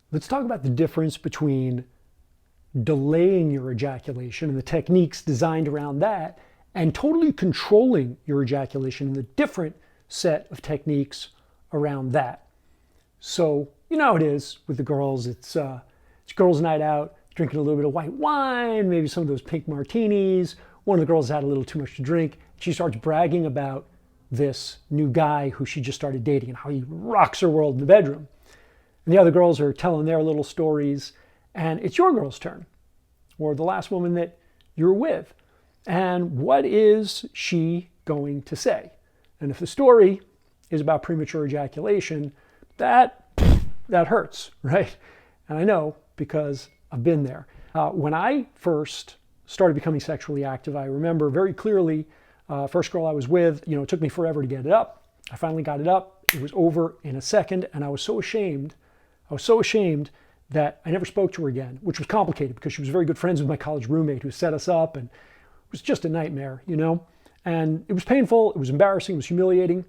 Let's talk about the difference between delaying your ejaculation and the techniques designed around that, and totally controlling your ejaculation and the different set of techniques around that. So, you know how it is with the girls. It's girls' night out, drinking a little bit of white wine, maybe some of those pink martinis. One of the girls had a little too much to drink. She starts bragging about this new guy who she just started dating and how he rocks her world in the bedroom. And the other girls are telling their little stories, and it's your girl's turn, or the last woman that you're with. And what is she going to say? And if the story is about premature ejaculation, that hurts, right? And I know because I've been there. When I first started becoming sexually active, I remember very clearly, first girl I was with, it took me forever to get it up. I finally got it up. It was over in a second, and I was so ashamed. That I never spoke to her again, which was complicated because she was very good friends with my college roommate who set us up, and it was just a nightmare, And it was painful, it was embarrassing, it was humiliating.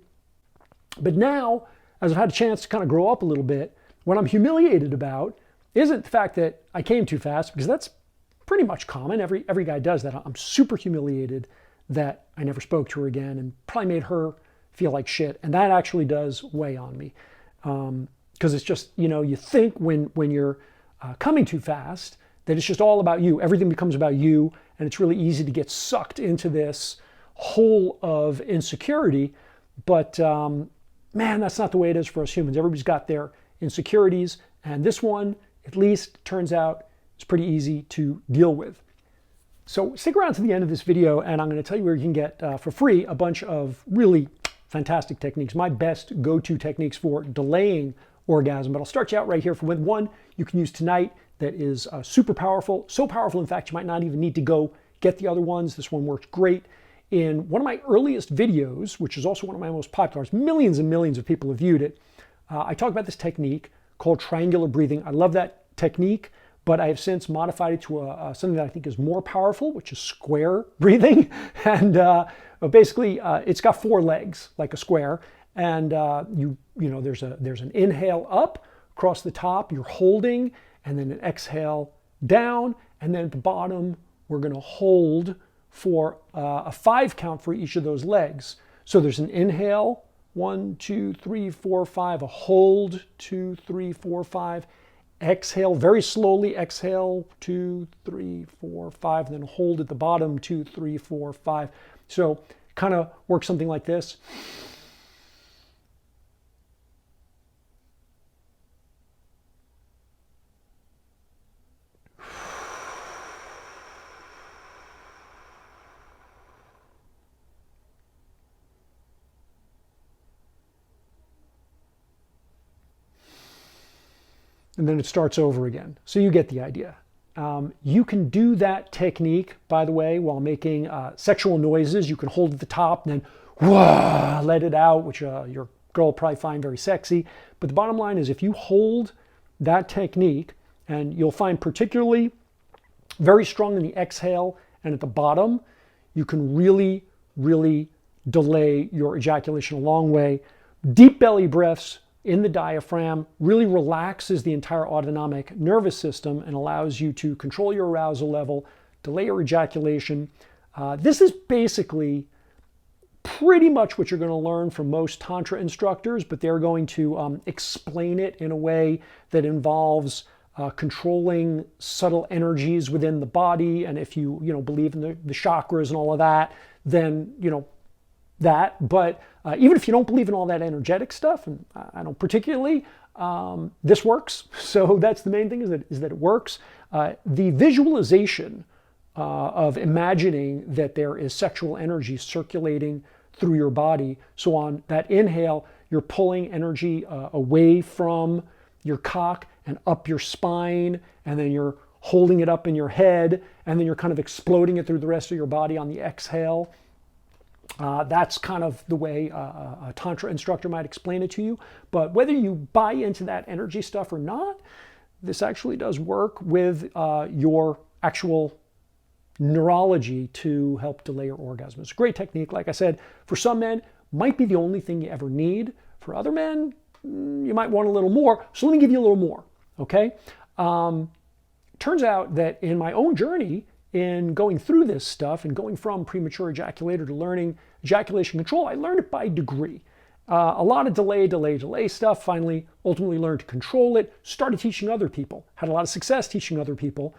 But now, as I've had a chance to kind of grow up a little bit, what I'm humiliated about isn't the fact that I came too fast, because that's pretty much common. Every guy does that. I'm super humiliated that I never spoke to her again and probably made her feel like shit. And that actually does weigh on me. Because it's just, you think when you're coming too fast, that it's just all about you. Everything becomes about you, and it's really easy to get sucked into this hole of insecurity. But man, that's not the way it is for us humans. Everybody's got their insecurities, and this one, at least, turns out is pretty easy to deal with. So stick around to the end of this video, and I'm going to tell you where you can get, for free, a bunch of really fantastic techniques, my best go-to techniques for delaying orgasm. But I'll start you out right here with one you can use tonight that is super powerful. So powerful, in fact, you might not even need to go get the other ones. This one works great. In one of my earliest videos, which is also one of my most popular, millions and millions of people have viewed it, I talk about this technique called triangular breathing. I love that technique, but I have since modified it to something that I think is more powerful, which is square breathing. And basically, it's got 4 legs, like a square. And there's an inhale up across the top, you're holding, and then an exhale down, and then at the bottom, we're going to hold for a 5 count for each of those legs. So there's an inhale, 1, 2, 3, 4, 5, a hold, 2, 3, 4, 5, exhale, very slowly, exhale, 2, 3, 4, 5, and then hold at the bottom, 2, 3, 4, 5. So kind of works something like this. And then it starts over again. So you get the idea. You can do that technique, by the way, while making sexual noises. You can hold at the top and then whoa, let it out, which your girl will probably find very sexy. But the bottom line is, if you hold that technique, and you'll find particularly very strong in the exhale and at the bottom, you can really, really delay your ejaculation a long way. Deep belly breaths in the diaphragm really relaxes the entire autonomic nervous system and allows you to control your arousal level, delay your ejaculation. This is basically pretty much what you're going to learn from most Tantra instructors, but they're going to explain it in a way that involves controlling subtle energies within the body. And if you believe in the chakras and all of that, then that. But even if you don't believe in all that energetic stuff, and I don't particularly, this works. So that's the main thing, is that it works. The visualization of imagining that there is sexual energy circulating through your body. So on that inhale, you're pulling energy away from your cock and up your spine, and then you're holding it up in your head, and then you're kind of exploding it through the rest of your body on the exhale. That's kind of the way a Tantra instructor might explain it to you. But whether you buy into that energy stuff or not, this actually does work with your actual neurology to help delay your orgasm. It's a great technique. Like I said, for some men, might be the only thing you ever need. For other men, you might want a little more. So let me give you a little more. okay? Turns out that in my own journey, in going through this stuff and going from premature ejaculator to learning ejaculation control, I learned it by degree. A lot of delay stuff, finally, ultimately learned to control it, started teaching other people, had a lot of success teaching other people.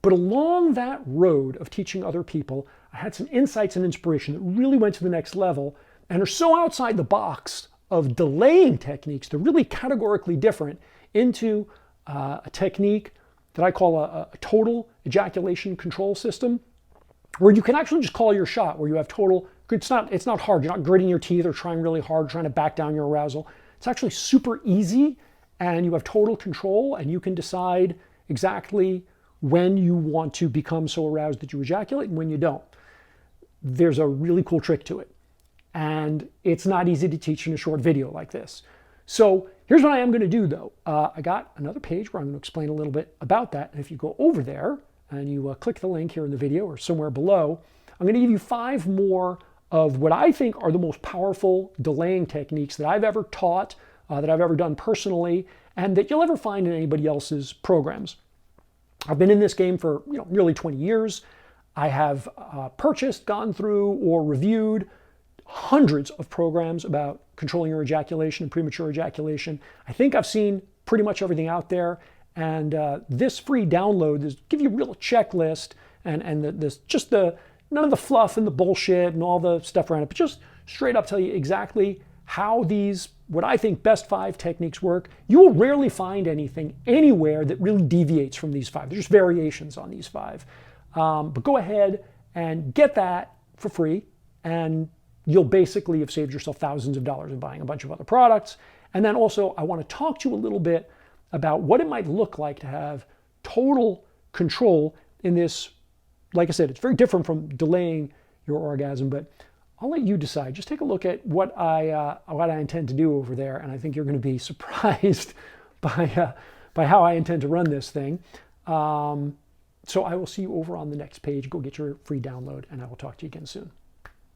But along that road of teaching other people, I had some insights and inspiration that really went to the next level and are so outside the box of delaying techniques, they're really categorically different, into a technique that I call a total ejaculation control system, where you can actually just call your shot, where you have total, it's not hard, you're not gritting your teeth or trying really hard, trying to back down your arousal. It's actually super easy, and you have total control, and you can decide exactly when you want to become so aroused that you ejaculate and when you don't. There's a really cool trick to it, and it's not easy to teach in a short video like this. So here's what I am going to do though. I got another page where I'm going to explain a little bit about that, and if you go over there and you click the link here in the video or somewhere below, I'm going to give you 5 more of what I think are the most powerful delaying techniques that I've ever taught, that I've ever done personally, and that you'll ever find in anybody else's programs. I've been in this game for nearly 20 years. I have purchased, gone through, or reviewed hundreds of programs about controlling your ejaculation and premature ejaculation. I think I've seen pretty much everything out there, and this free download is give you a real checklist and none of the fluff and the bullshit and all the stuff around it, but just straight up tell you exactly how these, what I think, best 5 techniques work. You will rarely find anything anywhere that really deviates from these 5. There's just variations on these 5. But go ahead and get that for free, and you'll basically have saved yourself thousands of dollars in buying a bunch of other products. And then also, I want to talk to you a little bit about what it might look like to have total control in this. Like I said, it's very different from delaying your orgasm, but I'll let you decide. Just take a look at what I intend to do over there, and I think you're going to be surprised by how I intend to run this thing. So I will see you over on the next page. Go get your free download, and I will talk to you again soon.